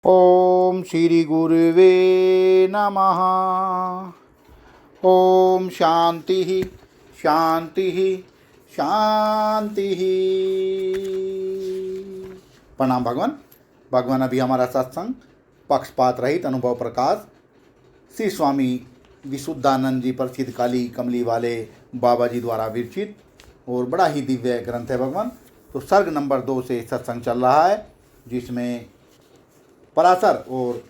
ओम श्री गुरुवे नमः। ओम शांति शांति शांति। प्रणाम भगवान। भगवान अभी हमारा सत्संग पक्षपात रहित अनुभव प्रकाश श्री स्वामी विशुद्धानंद जी प्रसिद्ध काली कमली वाले बाबा जी द्वारा विरचित और बड़ा ही दिव्य ग्रंथ है भगवान। तो सर्ग नंबर 2 से सत्संग चल रहा है, जिसमें पराशर और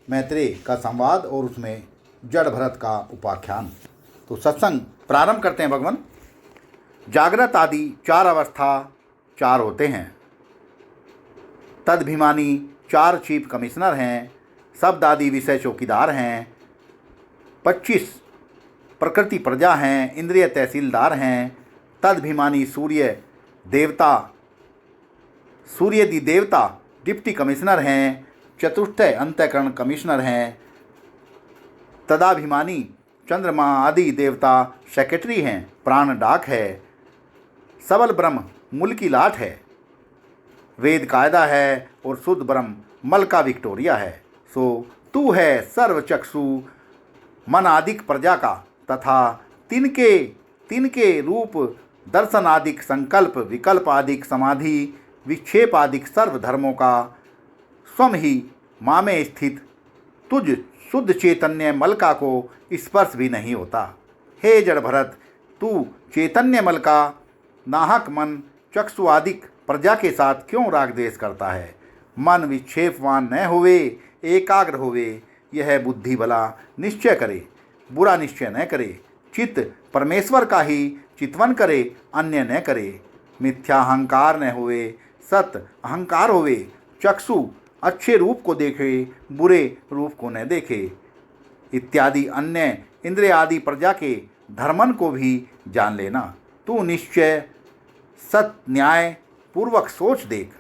मैत्रेय का संवाद और उसमें जड़ भरत का उपाख्यान। तो सत्संग प्रारंभ करते हैं भगवान। जागृत आदि 4 अवस्था 4 होते हैं। तदभिमानी 4 चीफ कमिश्नर हैं। शब्द आदि विषय चौकीदार हैं। 25 प्रकृति प्रजा हैं। इंद्रिय तहसीलदार हैं। तदभिमानी सूर्य दी देवता डिप्टी कमिश्नर हैं। चतुष्टय अंतःकरण कमिश्नर हैं। तदाभिमानी चंद्रमा आदि देवता सेक्रेटरी हैं। प्राण डाक है। सबल ब्रह्म मूल की लाट है। वेद कायदा है और शुद्ध ब्रह्म मलका विक्टोरिया है। सो तू है सर्वचक्षु मन आदिक प्रजा का, तथा तिनके रूप दर्शन आदिक संकल्प विकल्प आदिक समाधि विक्षेप आदिक सर्व धर्मों का स्वयं ही माँ में स्थित तुझ शुद्ध चैतन्य मलका को स्पर्श भी नहीं होता। हे जड़ भरत, तू चैतन्य मलका नाहक मन चक्षु आदिक प्रजा के साथ क्यों राग द्वेष करता है। मन विक्षेपवान न होवे, एकाग्र होवे, यह बुद्धि भला निश्चय करे, बुरा निश्चय न करे। चित्त परमेश्वर का ही चितवन करे, अन्य न करे। मिथ्याहंकार न होवे, सत अहंकार होवे। चक्षु अच्छे रूप को देखे, बुरे रूप को न देखे। इत्यादि अन्य इंद्रिय आदि प्रजा के धर्मन को भी जान लेना। तू निश्चय सत न्याय पूर्वक सोच देख।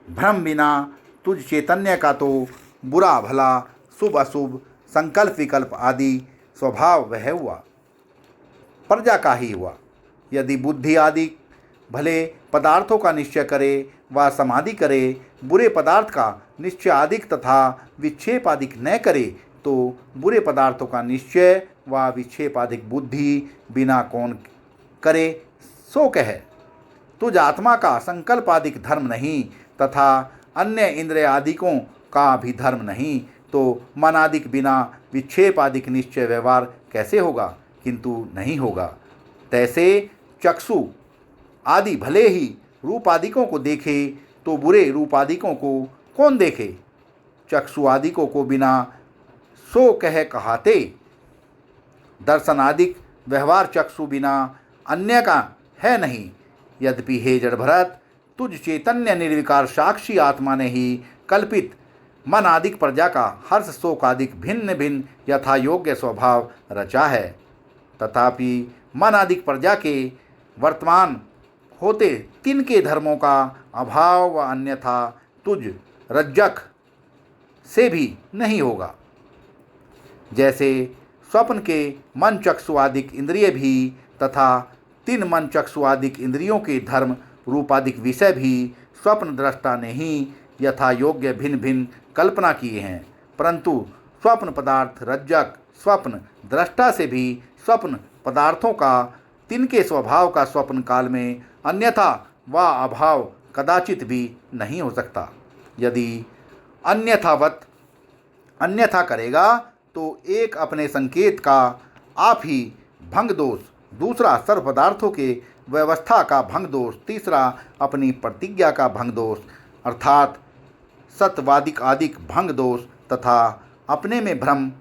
भ्रम बिना तुझ चैतन्य का तो बुरा भला शुभ अशुभ संकल्प विकल्प आदि स्वभाव वह हुआ, प्रजा का ही हुआ। यदि बुद्धि आदि भले पदार्थों का निश्चय करे व समाधि करे, बुरे पदार्थ का निश्चय आदिक तथा विक्षेप आदिक न करे, तो बुरे पदार्थों का निश्चय व विक्षेप आदिक बुद्धि बिना कौन करे सो कह। तुझ आत्मा का संकल्प आदिक धर्म नहीं तथा अन्य इंद्रिय आदिकों का भी धर्म नहीं, तो मन आदिक बिना विक्षेप आदिक निश्चय व्यवहार कैसे होगा, किंतु नहीं होगा। तैसे चक्षु आदि भले ही रूपादिकों को देखे, तो बुरे रूपादिकों को कौन देखे। चक्षु आदिकों को बिना सो कह कहाते। दर्शन आदिक व्यवहार चक्षु बिना अन्य का है नहीं। यद्यपि हे जड़ भरत, तुझ चैतन्य निर्विकार साक्षी आत्मा ने ही कल्पित मन आदिक प्रजा का हर्ष शोक आदिक भिन्न भिन्न यथा योग्य स्वभाव रचा है। तथापि मन आदिक प्रजा के वर्तमान होते तिनके धर्मों का अभाव व अन्यथा तुझ रज्जक से भी नहीं होगा। जैसे स्वप्न के मन चक्षुआदिक इंद्रिय भी तथा 3 मन चक्षुआदिक इंद्रियों के धर्म रूपादिक विषय भी स्वप्न दृष्टा ने ही यथा योग्य भिन्न भिन्न कल्पना किए हैं, परंतु स्वप्न पदार्थ रज्जक स्वप्न दृष्टा से भी स्वप्न पदार्थों का तिनके स्वभाव का स्वप्न काल में अन्यथा व अभाव कदाचित भी नहीं हो सकता। यदि अन्यथा करेगा तो एक अपने संकेत का आप ही भंग दोष, दूसरा सर्व पदार्थों के व्यवस्था का भंग दोष, तीसरा अपनी प्रतिज्ञा का भंग दोष अर्थात सत्यवादिक आदिक भंग दोष तथा अपने में भ्रम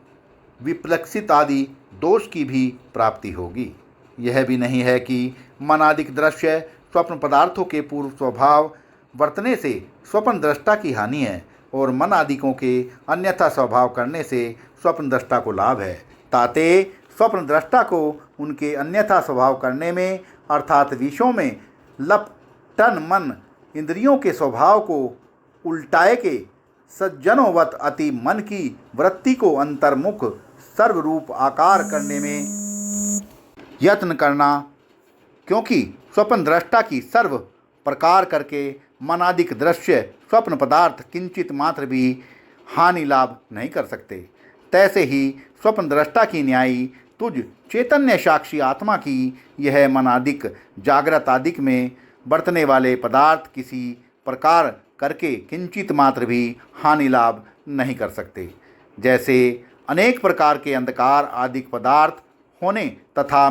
विप्लक्षित आदि दोष की भी प्राप्ति होगी। यह भी नहीं है कि मनादिक दृश्य स्वप्न पदार्थों के पूर्व स्वभाव वर्तने से स्वप्न दृष्टा की हानि है और मन आदिकों के अन्यथा स्वभाव करने से स्वप्न दृष्टा को लाभ है। ताते स्वप्न दृष्टा को उनके अन्यथा स्वभाव करने में अर्थात विषयों में लपटन मन इंद्रियों के स्वभाव को उल्टाए के सज्जनोवत अति मन की वृत्ति को अंतर्मुख सर्वरूप आकार करने में यत्न करना, क्योंकि स्वप्न दृष्टा की सर्व प्रकार करके मनादिक दृश्य स्वप्न पदार्थ किंचित मात्र भी हानि लाभ नहीं कर सकते। तैसे ही स्वप्न दृष्टा की न्यायी तुझ चैतन्य साक्षी आत्मा की यह मनादिक जागृत आदिक में बरतने वाले पदार्थ किसी प्रकार करके किंचित मात्र भी हानि लाभ नहीं कर सकते। जैसे अनेक प्रकार के अंधकार आदिक पदार्थ होने तथा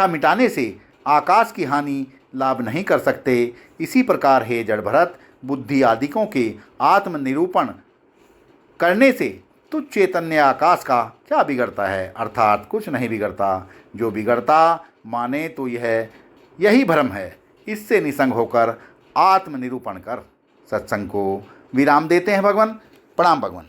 मिटाने से आकाश की हानि लाभ नहीं कर सकते, इसी प्रकार हे जड़ भरत, बुद्धि आदिकों के आत्मनिरूपण करने से तुच्छ चैतन्य आकाश का क्या बिगड़ता है, अर्थात कुछ नहीं बिगड़ता। जो बिगड़ता माने तो यही भ्रम है। इससे निसंग होकर आत्मनिरूपण कर। सत्संग को विराम देते हैं भगवान। प्रणाम भगवान।